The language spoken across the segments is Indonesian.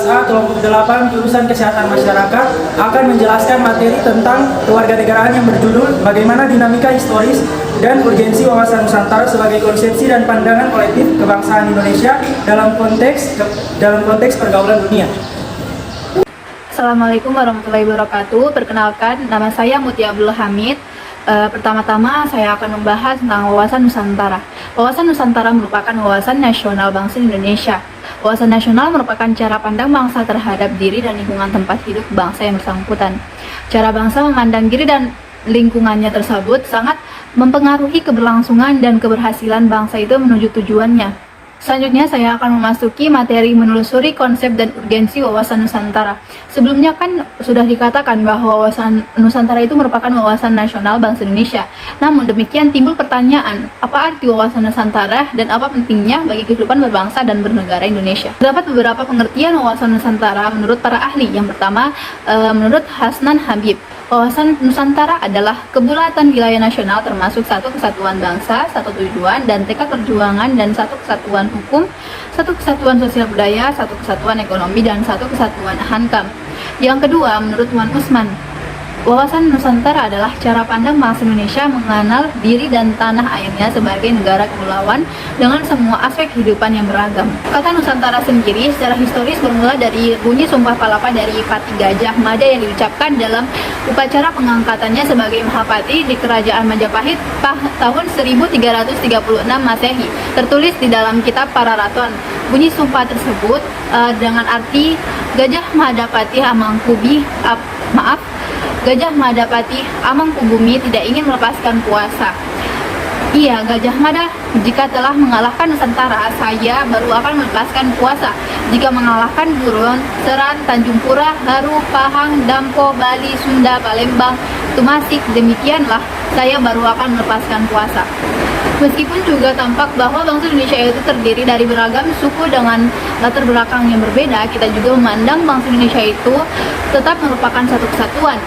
11A kelompok 8 jurusan Kesehatan Masyarakat akan menjelaskan materi tentang kewarganegaraan yang berjudul Bagaimana Dinamika Historis dan Urgensi Wawasan Nusantara sebagai Konsepsi dan Pandangan Kolektif Kebangsaan Indonesia dalam konteks pergaulan dunia. Assalamualaikum warahmatullahi wabarakatuh. Perkenalkan, nama saya Mutia Abdul Hamid. Pertama-tama saya akan membahas tentang wawasan Nusantara. Wawasan Nusantara merupakan wawasan nasional bangsa Indonesia. Wawasan nasional merupakan cara pandang bangsa terhadap diri dan lingkungan tempat hidup bangsa yang bersangkutan. Cara bangsa memandang diri dan lingkungannya tersebut sangat mempengaruhi keberlangsungan dan keberhasilan bangsa itu menuju tujuannya. Selanjutnya saya akan memasuki materi menelusuri konsep dan urgensi wawasan Nusantara. Sebelumnya kan sudah dikatakan bahwa wawasan Nusantara itu merupakan wawasan nasional bangsa Indonesia. Namun demikian timbul pertanyaan, apa arti wawasan Nusantara dan apa pentingnya bagi kehidupan berbangsa dan bernegara Indonesia? Terdapat beberapa pengertian wawasan Nusantara menurut para ahli. Yang pertama, menurut Hasnan Habib, wawasan Nusantara adalah kebulatan wilayah nasional termasuk satu kesatuan bangsa, satu tujuan dan tekad perjuangan, dan satu kesatuan hukum, satu kesatuan sosial budaya, satu kesatuan ekonomi, dan satu kesatuan hankam. Yang kedua, menurut Wan Usman, wawasan Nusantara adalah cara pandang bangsa Indonesia mengenal diri dan tanah airnya sebagai negara kepulauan dengan semua aspek kehidupan yang beragam. Kata Nusantara sendiri secara historis bermula dari bunyi Sumpah Palapa dari Pati Gajah Mada yang diucapkan dalam upacara pengangkatannya sebagai Mahapati di Kerajaan Majapahit tahun 1336 Masehi. Tertulis di dalam kitab Pararaton. Bunyi sumpah tersebut dengan arti Gajah Madapati Gajah Madapati Amangkubumi tidak ingin melepaskan kuasa. Iya, Gajah Mada, jika telah mengalahkan Nusantara, saya baru akan melepaskan kuasa. Jika mengalahkan Buron, Seran, Tanjung Pura, Haru, Pahang, Dampo, Bali, Sunda, Palembang, Tumasik, demikianlah saya baru akan melepaskan kuasa. Meskipun juga tampak bahwa bangsa Indonesia itu terdiri dari beragam suku dengan latar belakang yang berbeda, kita juga memandang bangsa Indonesia itu tetap merupakan satu kesatuan.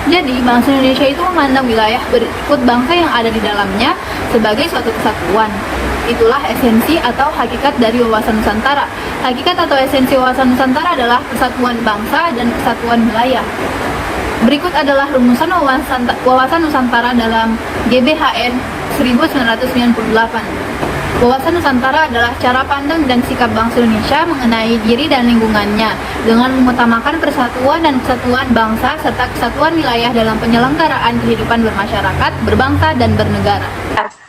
Jadi, bangsa Indonesia itu memandang wilayah berikut bangsa yang ada di dalamnya sebagai suatu kesatuan. Itulah esensi atau hakikat dari wawasan Nusantara. Hakikat atau esensi wawasan Nusantara adalah persatuan bangsa dan kesatuan wilayah. Berikut adalah rumusan wawasan Nusantara dalam GBHN 1998. Wawasan Nusantara adalah cara pandang dan sikap bangsa Indonesia mengenai diri dan lingkungannya dengan mengutamakan persatuan dan kesatuan bangsa serta kesatuan wilayah dalam penyelenggaraan kehidupan bermasyarakat, berbangsa, dan bernegara.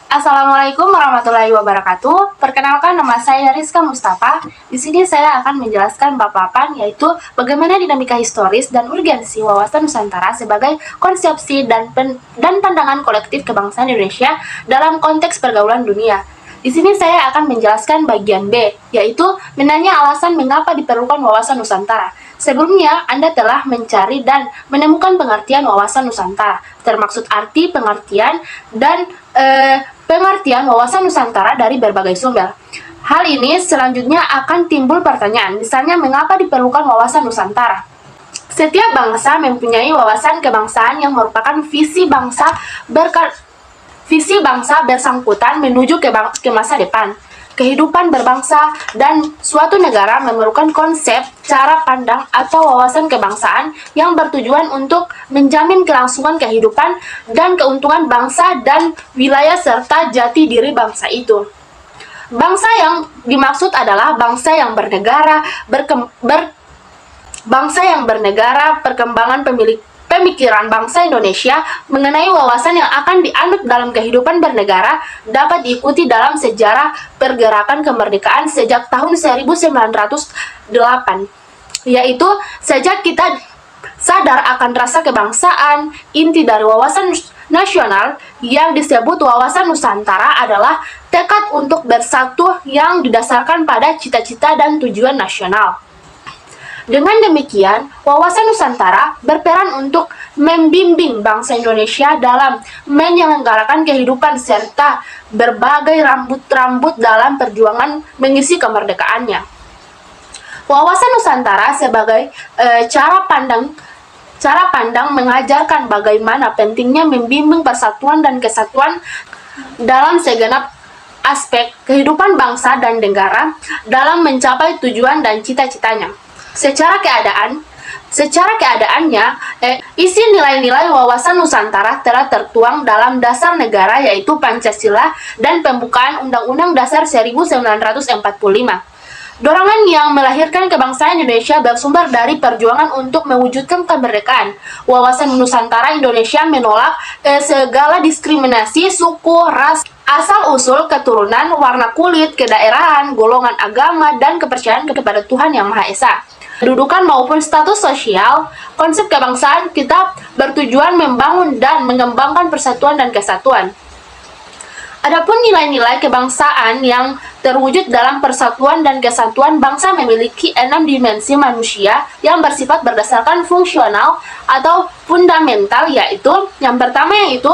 Assalamualaikum warahmatullahi wabarakatuh. Perkenalkan, nama saya Rizka Mustafa. Di sini saya akan menjelaskan bab 8, yaitu bagaimana dinamika historis dan urgensi wawasan Nusantara sebagai konsepsi dan pandangan kolektif kebangsaan Indonesia dalam konteks pergaulan dunia. Di sini saya akan menjelaskan bagian B, yaitu menanya alasan mengapa diperlukan wawasan Nusantara. Sebelumnya, Anda telah mencari dan menemukan pengertian wawasan Nusantara, termaksud arti, pengertian, dan pengertian wawasan Nusantara dari berbagai sumber. Hal ini selanjutnya akan timbul pertanyaan, misalnya mengapa diperlukan wawasan Nusantara? Setiap bangsa mempunyai wawasan kebangsaan yang merupakan visi bangsa bersangkutan menuju ke masa depan. Kehidupan berbangsa dan suatu negara memerlukan konsep, cara pandang, atau wawasan kebangsaan yang bertujuan untuk menjamin kelangsungan kehidupan dan keuntungan bangsa dan wilayah serta jati diri bangsa itu. Bangsa yang dimaksud adalah bangsa yang bernegara, perkembangan pemikiran bangsa Indonesia mengenai wawasan yang akan dianut dalam kehidupan bernegara dapat diikuti dalam sejarah pergerakan kemerdekaan sejak tahun 1908, yaitu sejak kita sadar akan rasa kebangsaan. Inti dari wawasan nasional yang disebut wawasan Nusantara adalah tekad untuk bersatu yang didasarkan pada cita-cita dan tujuan nasional. Dengan demikian, wawasan Nusantara berperan untuk membimbing bangsa Indonesia dalam menyelenggarakan kehidupan serta berbagai rambut-rambut dalam perjuangan mengisi kemerdekaannya. Wawasan Nusantara sebagai cara pandang mengajarkan bagaimana pentingnya membimbing persatuan dan kesatuan dalam segenap aspek kehidupan bangsa dan negara dalam mencapai tujuan dan cita-citanya. Secara keadaannya, isi nilai-nilai wawasan Nusantara telah tertuang dalam dasar negara yaitu Pancasila dan pembukaan Undang-Undang Dasar 1945. Dorongan yang melahirkan kebangsaan Indonesia bersumber dari perjuangan untuk mewujudkan kemerdekaan. Wawasan Nusantara Indonesia menolak segala diskriminasi suku, ras, asal-usul, keturunan, warna kulit, kedaerahan, golongan agama, dan kepercayaan kepada Tuhan Yang Maha Esa. Kedudukan maupun status sosial, konsep kebangsaan kita bertujuan membangun dan mengembangkan persatuan dan kesatuan. Adapun nilai-nilai kebangsaan yang terwujud dalam persatuan dan kesatuan bangsa memiliki 6 dimensi manusia yang bersifat berdasarkan fungsional atau fundamental, yaitu yang pertama yaitu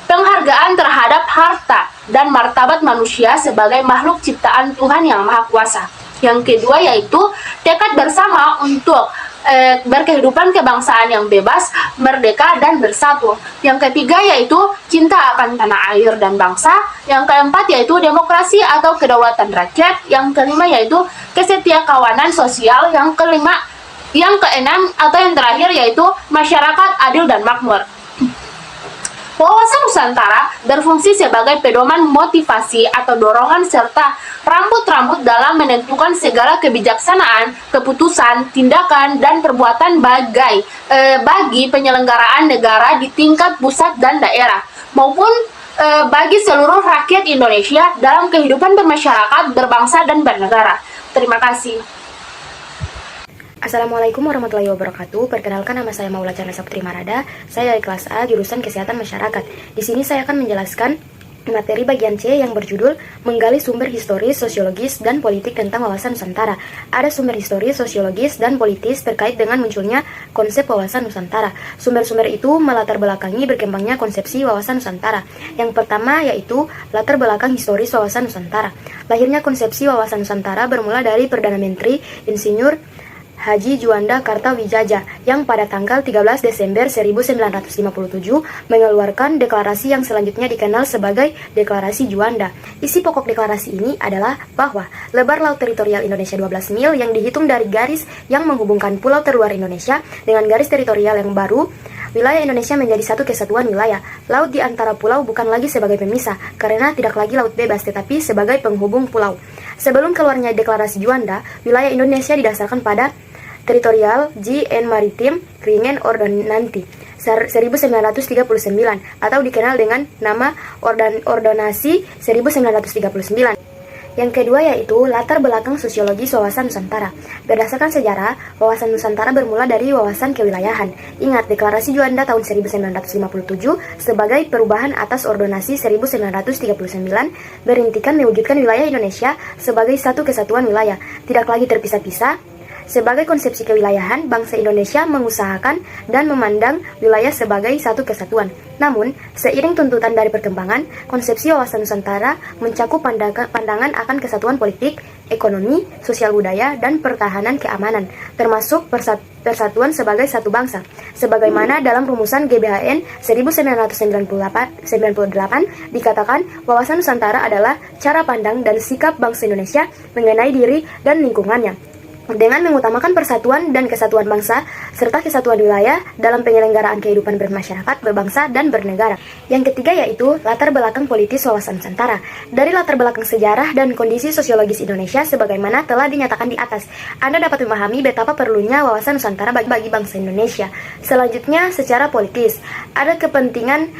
penghargaan terhadap harta dan martabat manusia sebagai makhluk ciptaan Tuhan Yang Maha Kuasa. Yang kedua yaitu tekad bersama untuk berkehidupan kebangsaan yang bebas, merdeka, dan bersatu. Yang ketiga yaitu cinta akan tanah air dan bangsa. Yang keempat yaitu demokrasi atau kedaulatan rakyat. Yang kelima yaitu kesetiakawanan sosial. Yang keenam atau yang terakhir yaitu masyarakat adil dan makmur. Wawasan Nusantara berfungsi sebagai pedoman motivasi atau dorongan serta rambut-rambut dalam menentukan segala kebijaksanaan, keputusan, tindakan, dan perbuatan bagi penyelenggaraan negara di tingkat pusat dan daerah, maupun bagi seluruh rakyat Indonesia dalam kehidupan bermasyarakat, berbangsa, dan bernegara. Terima kasih. Assalamualaikum warahmatullahi wabarakatuh. Perkenalkan, nama saya Maula Chandra Saputri Marada. Saya dari kelas A, jurusan Kesehatan Masyarakat. Di sini saya akan menjelaskan materi bagian C yang berjudul menggali sumber historis, sosiologis, dan politik tentang wawasan Nusantara. Ada sumber historis, sosiologis, dan politis terkait dengan munculnya konsep wawasan Nusantara. Sumber-sumber itu melatar belakangi berkembangnya konsepsi wawasan Nusantara. Yang pertama yaitu latar belakang historis wawasan Nusantara. Lahirnya konsepsi wawasan Nusantara bermula dari Perdana Menteri Insinyur Haji Juanda Kartawijaya yang pada tanggal 13 Desember 1957 mengeluarkan deklarasi yang selanjutnya dikenal sebagai Deklarasi Juanda. Isi pokok deklarasi ini adalah bahwa lebar laut teritorial Indonesia 12 mil yang dihitung dari garis yang menghubungkan pulau terluar Indonesia dengan garis teritorial yang baru, wilayah Indonesia menjadi satu kesatuan wilayah. Laut di antara pulau bukan lagi sebagai pemisah, karena tidak lagi laut bebas, tetapi sebagai penghubung pulau. Sebelum keluarnya Deklarasi Juanda, wilayah Indonesia didasarkan pada Teritorial G&M Maritim Ringen Ordonanti 1939 atau dikenal dengan nama Ordonasi 1939. Yang kedua yaitu latar belakang sosiologis wawasan Nusantara. Berdasarkan sejarah, wawasan Nusantara bermula dari wawasan kewilayahan. Ingat, Deklarasi Juanda tahun 1957 sebagai perubahan atas Ordonasi 1939 berintikan mewujudkan wilayah Indonesia sebagai satu kesatuan wilayah, tidak lagi terpisah-pisah. Sebagai konsepsi kewilayahan, bangsa Indonesia mengusahakan dan memandang wilayah sebagai satu kesatuan. Namun, seiring tuntutan dari perkembangan, konsepsi wawasan Nusantara mencakup pandangan akan kesatuan politik, ekonomi, sosial budaya, dan pertahanan keamanan, termasuk persatuan sebagai satu bangsa. Sebagaimana dalam rumusan GBHN 1998 dikatakan, wawasan Nusantara adalah cara pandang dan sikap bangsa Indonesia mengenai diri dan lingkungannya, dengan mengutamakan persatuan dan kesatuan bangsa serta kesatuan wilayah dalam penyelenggaraan kehidupan bermasyarakat, berbangsa, dan bernegara. Yang ketiga yaitu latar belakang politis wawasan Nusantara. Dari latar belakang sejarah dan kondisi sosiologis Indonesia sebagaimana telah dinyatakan di atas, Anda dapat memahami betapa perlunya wawasan Nusantara bagi bangsa Indonesia. Selanjutnya, secara politis, ada kepentingan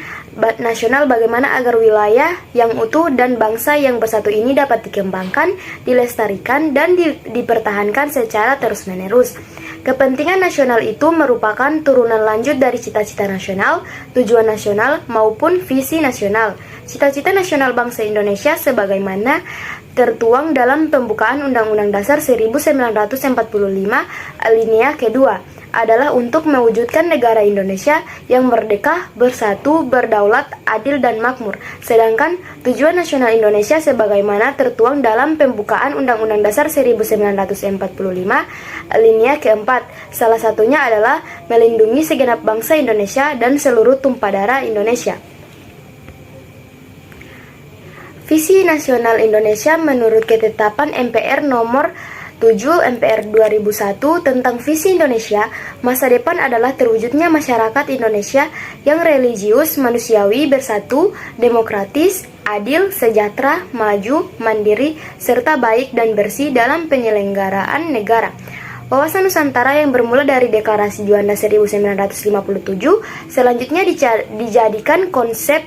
nasional bagaimana agar wilayah yang utuh dan bangsa yang bersatu ini dapat dikembangkan, dilestarikan, dan dipertahankan secara terus-menerus. Kepentingan nasional itu merupakan turunan lanjut dari cita-cita nasional, tujuan nasional, maupun visi nasional. Cita-cita nasional bangsa Indonesia sebagaimana tertuang dalam pembukaan Undang-Undang Dasar 1945 alinea kedua adalah untuk mewujudkan negara Indonesia yang merdeka, bersatu, berdaulat, adil, dan makmur. Sedangkan tujuan nasional Indonesia sebagaimana tertuang dalam pembukaan Undang-Undang Dasar 1945 alinea keempat, salah satunya adalah melindungi segenap bangsa Indonesia dan seluruh tumpah darah Indonesia. Visi Nasional Indonesia menurut ketetapan MPR nomor 7 MPR 2001 tentang visi Indonesia, masa depan adalah terwujudnya masyarakat Indonesia yang religius, manusiawi, bersatu, demokratis, adil, sejahtera, maju, mandiri, serta baik dan bersih dalam penyelenggaraan negara. Wawasan Nusantara yang bermula dari Deklarasi Juanda 1957 selanjutnya dijadikan konsep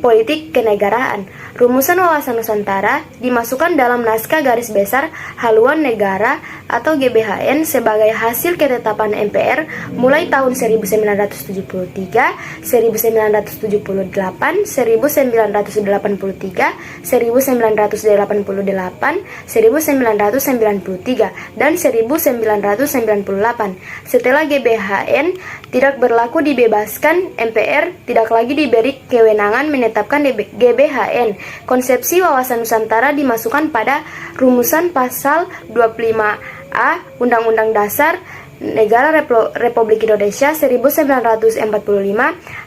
politik kenegaraan. Rumusan Wawasan Nusantara dimasukkan dalam naskah garis besar haluan negara atau GBHN sebagai hasil ketetapan MPR mulai tahun 1973, 1978, 1983, 1988, 1993, dan 1998. Setelah GBHN tidak berlaku dibebaskan, MPR tidak lagi diberi kewenangan menetapkan GBHN. Konsepsi wawasan Nusantara dimasukkan pada rumusan pasal 25A Undang-Undang Dasar Negara Republik Indonesia 1945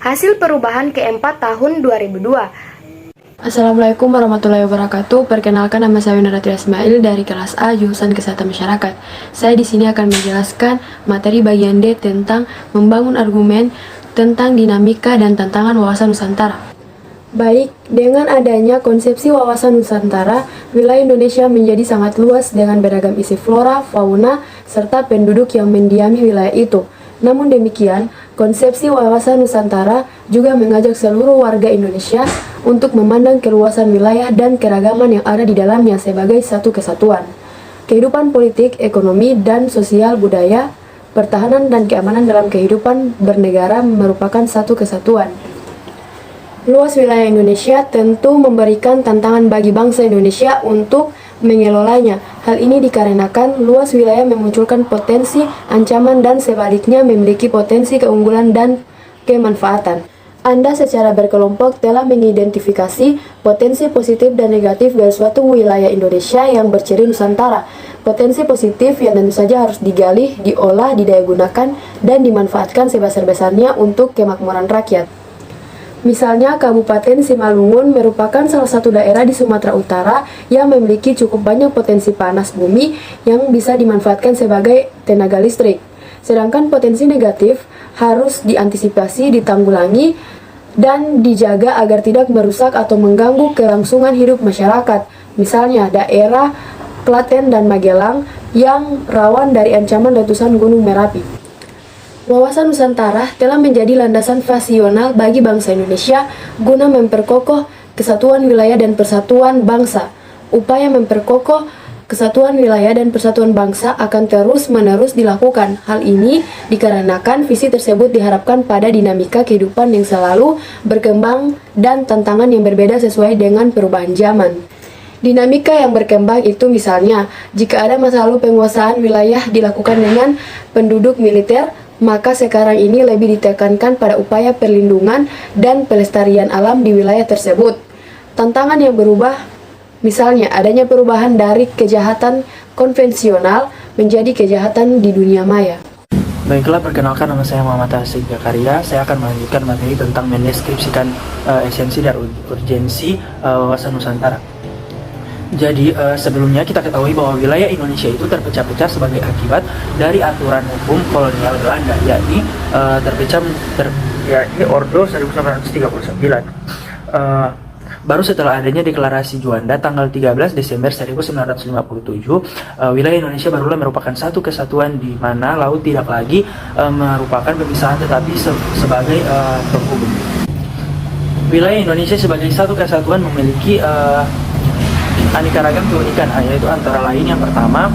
hasil perubahan keempat tahun 2002. Assalamualaikum warahmatullahi wabarakatuh. Perkenalkan, nama saya Winarati Ismail dari kelas A jurusan Kesehatan Masyarakat. Saya di sini akan menjelaskan materi bagian D tentang membangun argumen tentang dinamika dan tantangan wawasan Nusantara. Baik, dengan adanya konsepsi wawasan Nusantara, wilayah Indonesia menjadi sangat luas dengan beragam isi flora, fauna, serta penduduk yang mendiami wilayah itu. Namun demikian, konsepsi wawasan Nusantara juga mengajak seluruh warga Indonesia untuk memandang keluasan wilayah dan keragaman yang ada di dalamnya sebagai satu kesatuan. Kehidupan politik, ekonomi, dan sosial budaya, pertahanan dan keamanan dalam kehidupan bernegara merupakan satu kesatuan. Luas wilayah Indonesia tentu memberikan tantangan bagi bangsa Indonesia untuk mengelolanya. Hal ini dikarenakan luas wilayah memunculkan potensi, ancaman, dan sebaliknya memiliki potensi keunggulan dan kemanfaatan. Anda secara berkelompok telah mengidentifikasi potensi positif dan negatif dari suatu wilayah Indonesia yang berciri Nusantara. Potensi positif yang tentu saja harus digali, diolah, didayagunakan, dan dimanfaatkan sebesar-besarnya untuk kemakmuran rakyat. Misalnya, Kabupaten Simalungun merupakan salah satu daerah di Sumatera Utara yang memiliki cukup banyak potensi panas bumi yang bisa dimanfaatkan sebagai tenaga listrik. Sedangkan potensi negatif harus diantisipasi, ditanggulangi, dan dijaga agar tidak merusak atau mengganggu kelangsungan hidup masyarakat. Misalnya, daerah Klaten dan Magelang yang rawan dari ancaman letusan Gunung Merapi. Wawasan Nusantara telah menjadi landasan fasional bagi bangsa Indonesia guna memperkokoh kesatuan wilayah dan persatuan bangsa. Upaya memperkokoh kesatuan wilayah dan persatuan bangsa akan terus-menerus dilakukan. Hal ini dikarenakan visi tersebut diharapkan pada dinamika kehidupan yang selalu berkembang dan tantangan yang berbeda sesuai dengan perubahan zaman. Dinamika yang berkembang itu misalnya, jika ada masa lalu penguasaan wilayah dilakukan dengan penduduk militer, maka sekarang ini lebih ditekankan pada upaya perlindungan dan pelestarian alam di wilayah tersebut. Tantangan yang berubah, misalnya adanya perubahan dari kejahatan konvensional menjadi kejahatan di dunia maya. Baiklah, perkenalkan, nama saya Muhammad Asik Zakaria. Saya akan melanjutkan materi tentang mendeskripsikan esensi dan urgensi wawasan Nusantara. Jadi sebelumnya kita ketahui bahwa wilayah Indonesia itu terpecah-pecah sebagai akibat dari aturan hukum kolonial Belanda, yakni yakni Ordo 1939. Baru setelah adanya Deklarasi Juanda tanggal 13 Desember 1957, wilayah Indonesia barulah merupakan satu kesatuan di mana laut tidak lagi merupakan pemisahan tetapi sebagai penghubung. Wilayah Indonesia sebagai satu kesatuan memiliki aneka ragam keunikan, yaitu antara lain yang pertama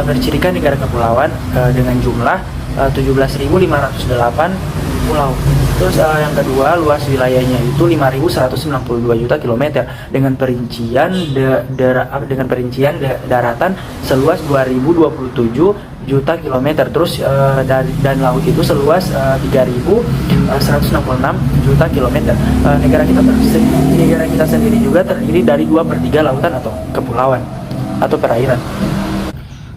bercirikan negara kepulauan dengan jumlah 17.508 pulau. Terus yang kedua, luas wilayahnya itu 5.192 juta kilometer dengan perincian daratan seluas 2.027 juta kilometer. Terus dan laut itu seluas 3.166 juta kilometer. Negara kita sendiri juga terdiri dari 2/3 lautan atau kepulauan atau perairan.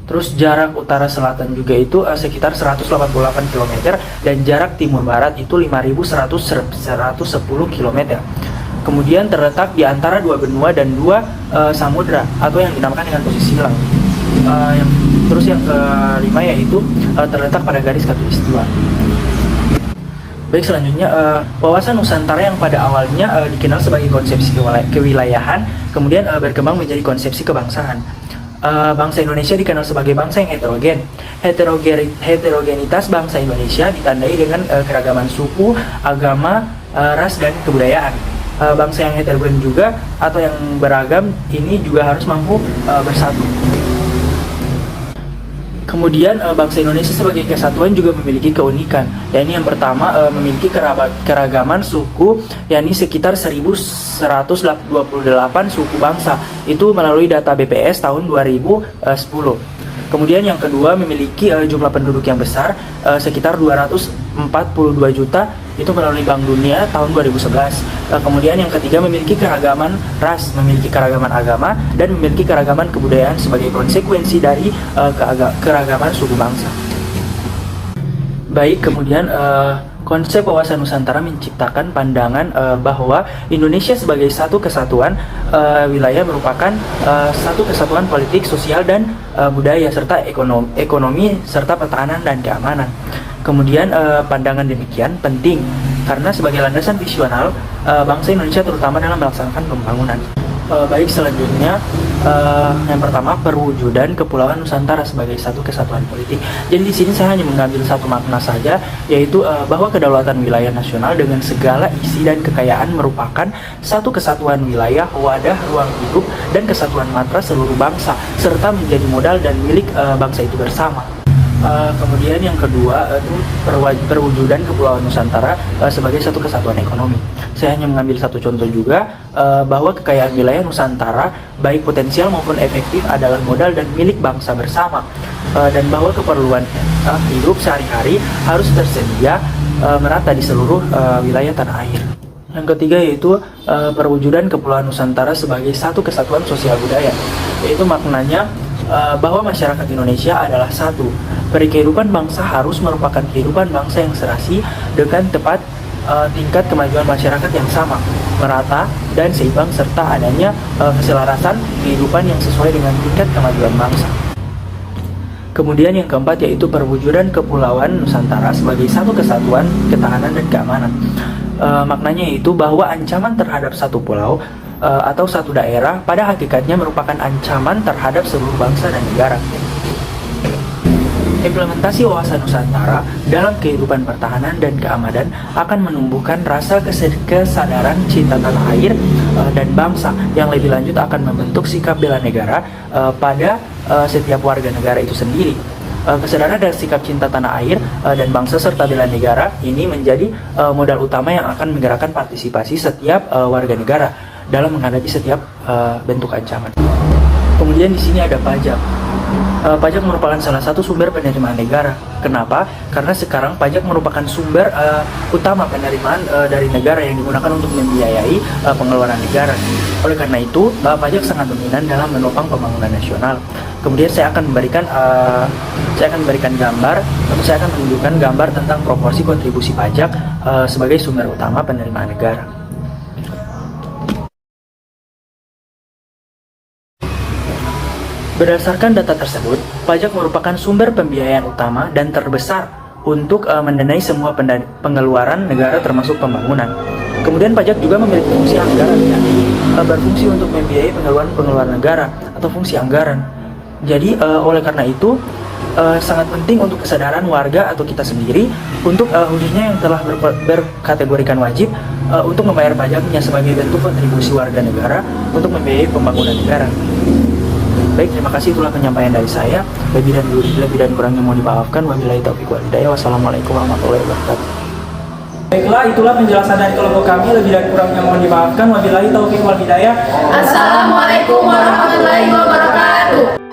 Terus jarak utara selatan juga itu sekitar 188 km dan jarak timur barat itu 5.110 km. Kemudian terletak di antara dua benua dan dua samudra atau yang dinamakan dengan posisi laut. Yang kelima yaitu terletak pada garis khatulistiwa. Baik, selanjutnya wawasan Nusantara yang pada awalnya dikenal sebagai konsepsi kewilayahan, kemudian berkembang menjadi konsepsi kebangsaan. Bangsa Indonesia dikenal sebagai bangsa yang heterogen. Heterogenitas bangsa Indonesia ditandai dengan keragaman suku, agama, ras, dan kebudayaan. Bangsa yang heterogen juga atau yang beragam ini juga harus mampu bersatu. Kemudian bangsa Indonesia sebagai kesatuan juga memiliki keunikan, yakni yang pertama memiliki keragaman suku, yakni sekitar 1128 suku bangsa, itu melalui data BPS tahun 2010. Kemudian yang kedua memiliki jumlah penduduk yang besar, sekitar 242 juta, itu melalui Bank Dunia tahun 2011. Kemudian yang ketiga memiliki keragaman ras, memiliki keragaman agama, dan memiliki keragaman kebudayaan sebagai konsekuensi dari keragaman suku bangsa. Baik, kemudian konsep wawasan Nusantara menciptakan pandangan bahwa Indonesia sebagai satu kesatuan wilayah merupakan satu kesatuan politik, sosial, dan budaya, serta ekonomi, serta pertahanan dan keamanan. Kemudian pandangan demikian penting karena sebagai landasan visional bangsa Indonesia terutama dalam melaksanakan pembangunan. Baik, selanjutnya yang pertama perwujudan Kepulauan Nusantara sebagai satu kesatuan politik. Jadi di sini saya hanya mengambil satu makna saja, yaitu bahwa kedaulatan wilayah nasional dengan segala isi dan kekayaan merupakan satu kesatuan wilayah, wadah, ruang hidup, dan kesatuan matra seluruh bangsa, serta menjadi modal dan milik bangsa itu bersama. Kemudian yang kedua itu perwujudan Kepulauan Nusantara sebagai satu kesatuan ekonomi. Saya hanya mengambil satu contoh juga bahwa kekayaan wilayah Nusantara baik potensial maupun efektif adalah modal dan milik bangsa bersama, dan bahwa keperluan hidup sehari-hari harus tersedia merata di seluruh wilayah tanah air. Yang ketiga yaitu perwujudan Kepulauan Nusantara sebagai satu kesatuan sosial budaya, yaitu maknanya bahwa masyarakat Indonesia adalah satu. Kehidupan bangsa harus merupakan kehidupan bangsa yang serasi dengan tepat tingkat kemajuan masyarakat yang sama, merata, dan seimbang, serta adanya keselarasan kehidupan yang sesuai dengan tingkat kemajuan bangsa. Kemudian yang keempat yaitu perwujudan Kepulauan Nusantara sebagai satu kesatuan ketahanan dan keamanan. Maknanya yaitu bahwa ancaman terhadap satu pulau atau satu daerah pada hakikatnya merupakan ancaman terhadap seluruh bangsa dan negara. Implementasi wawasan Nusantara dalam kehidupan pertahanan dan keamanan akan menumbuhkan rasa kesadaran cinta tanah air dan bangsa, yang lebih lanjut akan membentuk sikap bela negara pada setiap warga negara itu sendiri. Kesadaran dan sikap cinta tanah air dan bangsa serta bela negara ini menjadi modal utama yang akan menggerakkan partisipasi setiap warga negara dalam menghadapi setiap bentuk ancaman. Kemudian di sini ada pajak. Pajak merupakan salah satu sumber penerimaan negara. Kenapa? Karena sekarang pajak merupakan sumber utama penerimaan dari negara yang digunakan untuk membiayai pengeluaran negara. Oleh karena itu, pajak sangat dominan dalam menopang pembangunan nasional. Kemudian saya akan memberikan gambar, atau saya akan menunjukkan gambar tentang proporsi kontribusi pajak sebagai sumber utama penerimaan negara. Berdasarkan data tersebut, pajak merupakan sumber pembiayaan utama dan terbesar untuk mendanai semua pengeluaran negara termasuk pembangunan. Kemudian pajak juga memiliki fungsi anggaran, berfungsi untuk membiayai pengeluaran negara atau fungsi anggaran. Jadi oleh karena itu sangat penting untuk kesadaran warga atau kita sendiri untuk khususnya yang telah berkategorikan wajib untuk membayar pajaknya sebagai bentuk kontribusi warga negara untuk membiayai pembangunan negara. Baik, terima kasih, itulah penyampaian dari saya. Lebih dan kurangnya mohon dimaafkan. Wabillahi taufiq wal hidayah. Wassalamualaikum warahmatullahi wabarakatuh. Baiklah, itulah penjelasan dari kelompok kami. Lebih dan kurangnya mohon dimaafkan. Wabillahi taufiq wal hidayah. Assalamualaikum warahmatullahi wabarakatuh.